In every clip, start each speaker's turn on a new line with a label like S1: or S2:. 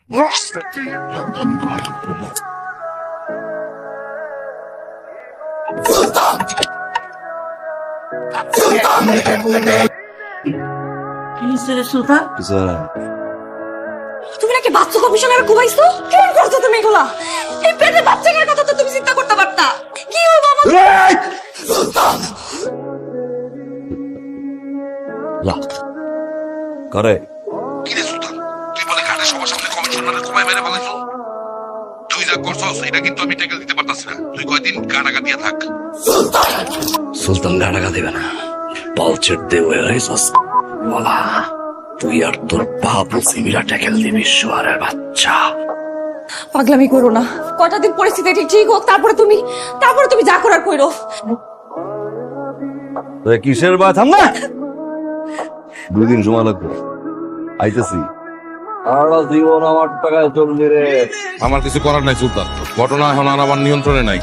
S1: তুমি নাকি বাচ্চা কমিশনার ঘুমাইছো? কেন করছো তুমি এগুলা? এই পেটে বাচ্চাটার কথা তো তুমি চিন্তা করতে পারতা। কি হলো আমার?
S2: সুলতান করে
S3: কিরে সুলতান, তুই বলে ঘাটে সবার সামনে কমিশনারের ঘুমায় মেরে ফেলাইছো। তুই যা করছস এটা কিন্তু আমি টেকেল দিতে পারতাছি না। তুই কয়দিন গানাগা দিয়ে থাক।
S2: সুলতান গাড়াগা দেবে না, পালচের দেবে বলা তুই আর তোর বাপ সিমিরা ট্যাকেল দিবি শোয়ারের বাচ্চা।
S1: পাগলামি করো না, কটা দিন পরিস্থিতি ঠিক হোক, তারপরে তুমি যা করার কইরো।
S2: কিসের বা থাম না, 2 দিন সময় লাগবে, আইতেছি। সারা জীবন আমার টাকায় চলবে রে।
S3: আমার কিছু করার নাই সুলতান, ঘটনা এখন আর আমার নিয়ন্ত্রণে নাই।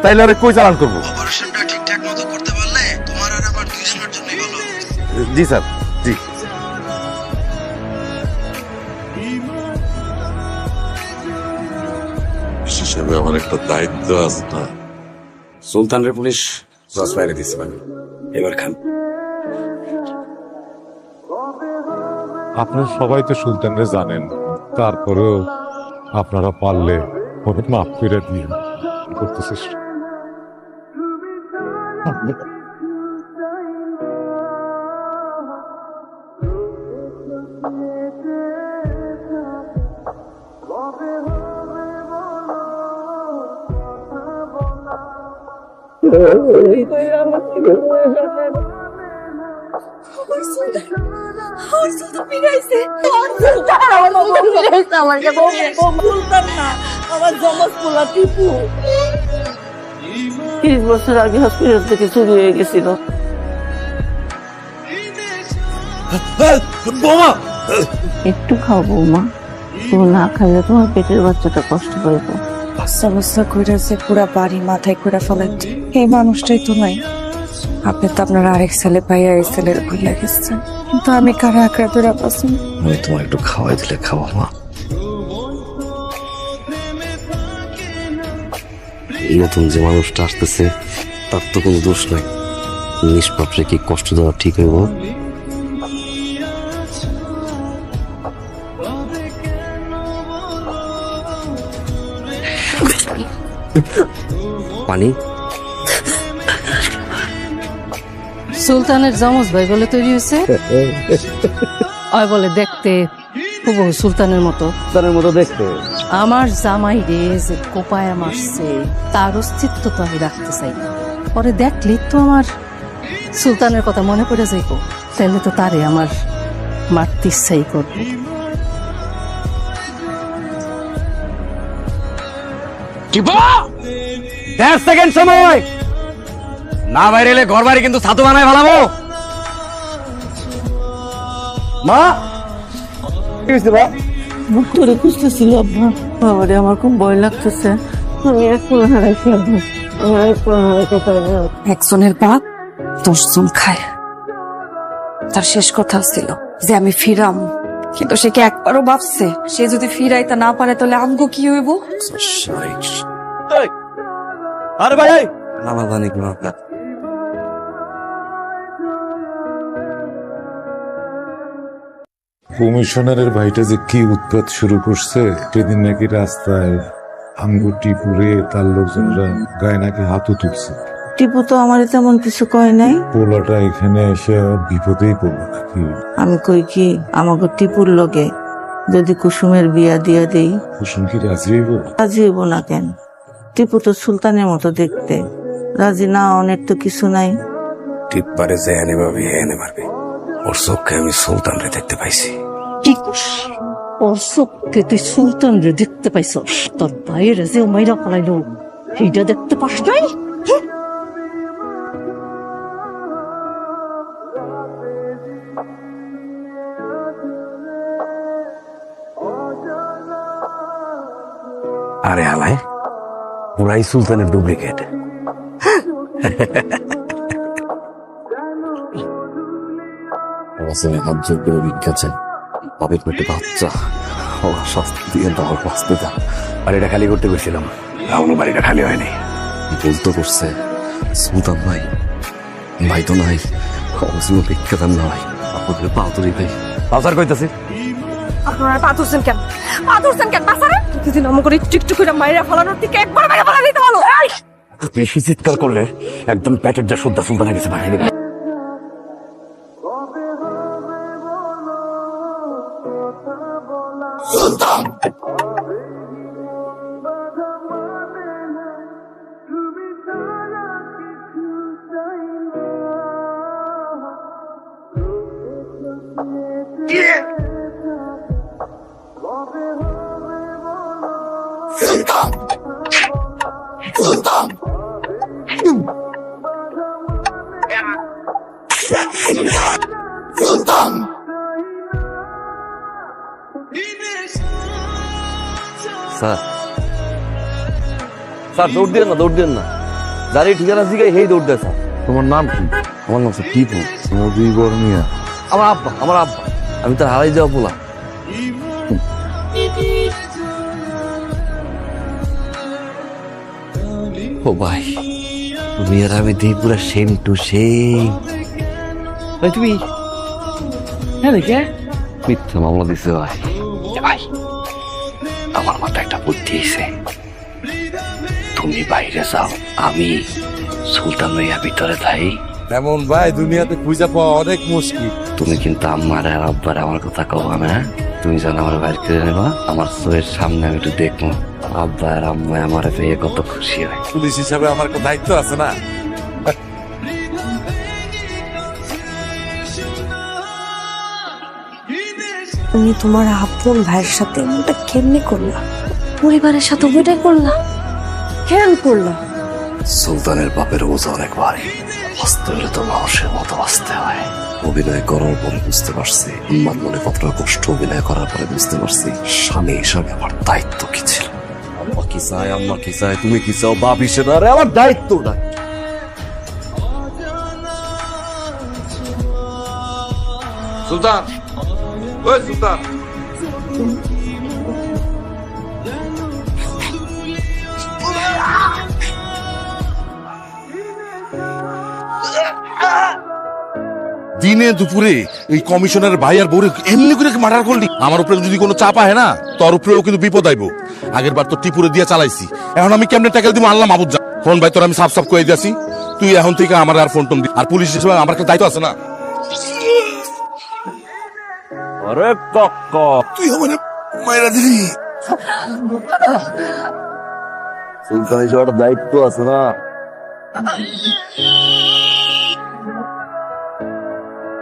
S2: তাইলে আরে কই চালান করবো?
S4: অপারেশনটা ঠিকঠাক মতো করতে পারলে তোমার আর আমার দুইজনের জন্যই ভালো।
S2: জি স্যার, জি।
S3: হিসেবে আমার একটা দায়িত্ব আছে না।
S2: সুলতানের পুলিশ জজ বাইরে দিচ্ছে মানে, এবার খান।
S5: আপনারা সবাই তো সুলতানরে জানেন, তারপরেও আপনারা পারলে ওকে মাফ করে দিয়ে করতেছিস।
S6: আমার জমজ পোলা টিপু 30 বছর আগে হসপিটাল থেকে চুরি হয়ে গেছিল। একটু খাও বৌমা, তুমি না খাইলে তোমার পেটের বাচ্চাটা কষ্ট পাইবো।
S1: বাচ্চা বাচ্চা কইরাছে, পুরা বাড়ি মাথায় করে ফেলেন। এই মানুষটাই তো নাই। আপনি তো আপনার আরেক ছেলে পাইয়া এই ছেলের ভুলে গেছেন, কিন্তু আমি কারা আঁকড়া ধরে পাচ্ছি।
S2: আমি তোমার একটু খাওয়াই দিলে খাওয়া মা। নতুন যে মানুষটা আসতেছে তার তো কোনো দোষ নাই, নিষ্পাপরে কি কষ্ট দেওয়া ঠিক হইব? পানি
S7: সুলতানের জমজ ভাই বলে তৈরি হয়েছে, ওই বলে দেখতে হুবহু সুলতানের মতো।
S2: সুলতানের মতো দেখতে?
S7: আমার জামাই রে যে কোপায় মারছে তার অস্তিত্ব তো আমি রাখতে চাই না। পরে দেখলি তো আমার সুলতানের কথা মনে পড়ে যাইব, তাহলে তো তারে আমার মারতে ইচ্ছাই করবো।
S2: সেকেন্ড সময় না বাইরে এলে ঘর বাড়ি কিন্তু ছাতু বানায় ভালাবো। মা কি হয়েছে বা?
S6: মুখ ধরে খুঁজতেছিল আব্বা। বাবারে আমার খুব ভয় লাগতেছে, আমি এখন হারাইছি আব্বা, আমি এখন হারাইতে পারি না।
S1: একজনের বাপ 10 জন খায়। তার শেষ কথা ছিল যে আমি ফিরাম, কিন্তু সে কি একবারও ভাবছে সে যদি ফিরাইতে না পারে তাহলে আমগো কি হইব?
S2: আরে ভাই নানা জানি কোন আপনার
S5: কমিশনারের ভাইটা যে কি উৎপাত শুরু করছে, সেদিন নাকি রাস্তায় আঙ্গুটি পুড়ে তার লোকজনরা গায়ে নাকি হাতও তুলছে।
S6: টিপু তো আমার তেমন কিছু কয় নাই।
S5: পোলাটা এখানে এসে বিপদেই পড়লো নাকি?
S6: আমি কই কি আমাকে টিপুর লগে যদি কুসুমের বিয়া দিয়া দেই,
S5: কুসুম কি রাজি হইব?
S6: রাজি হইব না কেন? টিপু তো সুলতানের মতো দেখতে, রাজি না অনেক তো কিছু নাই।
S2: ঠিক পারে যে এনে ভাবি এনে মারবে। ওর চোখে আমি সুলতানরে দেখতে পাইছি।
S7: কি ওর চোখে তুই সুলতান রে দেখতে পাইছ? তোর বাইরে যে মাইরা ফেলাইলো সেইটা দেখতে পাস নাই?
S2: আরে হালায় পুরাই সুলতানের ডুপ্লিকেট। হাত জোর করে ভিক্ষা চাই, বাপের পেটে বাচ্চা, ওরা শাস্তি দিয়ে আমার বাঁচতে দাও। বাড়িটা খালি করতে গেছিলাম, এখনো বাড়িটা খালি হয়নি। ভুল তো করছে সুলতান ভাই, ভাই তো নাই, অবশ্যই ভিক্ষা দেন না ভাই, আপনাদের পাতুরি ভাই। পাচার কইতাছি
S1: আপনারা পাথরছেন কেন? পাথরছেন কেন বাসারে? প্রতিদিন আমো করে টিকটুক করে মাইরা ফলানোর থেকে একবার মাইরা ফলা দিতে ভালো।
S2: বেশি চিৎকার করলে একদম প্যাকেট যা শুদ্ধা সুলতান হয়ে গেছে ভাই। স্যার স্যার দৌড় দিয়ে না, দৌড় দিয়ে না, যার এই ঠিকানা জিগাই হেই দৌড় দেয় স্যার।
S5: তোমার নাম কি?
S2: আমার নাম স্যার টিপু।
S5: নদী বর্মিয়া।
S2: আমার আব্বা, আমার আব্বা, আমি তার হারাই যাওয়া বলা। ও ভাই, তুমি আর আমি দিই পুরা সেম টু সেম। ভাই তুমি হ্যাঁ দেখে মিথ্যা মামলা দিছে ভাই। ভাই আমার মাথায় একটা বুদ্ধি এসে, তুমি বাইরে যাও, আমি সুলতান ভাইয়া ভিতরে থাই।
S5: এমন ভাই দুনিয়াতে খুঁজে পাওয়া অনেক মুশকিল।
S2: তুমি কিন্তু আম্মার আর আব্বার আমার কথা কও না, তুমি যেন আমার বাইর করে নেবা, আমার চোখের সামনে আমি একটু দেখবো আব্বা আর আম্মা আমার পেয়ে কত খুশি হয়।
S5: পুলিশ হিসাবে আমার একটা দায়িত্ব আছে না?
S1: তুমি তোমার আপন ভাইয়ের সাথে এমনটা কেমনে করলা? পরিবারের সাথে ওইটাই করলা? কেন করলা?
S2: সুলতানের বাপের বোঝা অনেক ভারী, বাঁচতে হলে তো মানুষের মতো বাঁচতে হয়। অভিনয় করার পরে বুঝতে পারছি আমার মনে কতটা কষ্ট, অভিনয় করার পরে বুঝতে পারছি স্বামী হিসাবে আমার দায়িত্ব কি ছিল। আম্মা কি চায়, আম্মা কি চায়, তুমি কি চাও, বাপ হিসেবে আরে আমার দায়িত্ব না।
S3: সুলতান, ওই সুলতান,
S8: দিনে দুপুরে এই কমিশনার ভাই আর বউরে এমনি করে মার্ডার করলি? আমার উপরে যদি কোনো চাপ আহে না, তোর উপরেও কিন্তু বিপদ আইব। আগের বার তো টিপুরে দিয়ে চালাইছি, এখন আমি কেমনে ট্যাকেল দিব আল্লাহ মাহবুব যা। ফোন ভাই তোর আমি সাফ সাফ করে দিয়েছি, তুই এখন থেকে আমার আর ফোন টোন দি। আর পুলিশ হিসেবে আমার একটা দায়িত্ব আছে না?
S2: আরে কাকা,
S8: তুই আমার মায়েরা দিলি।
S2: সুলতান হিসেবে একটা দায়িত্ব আছে না।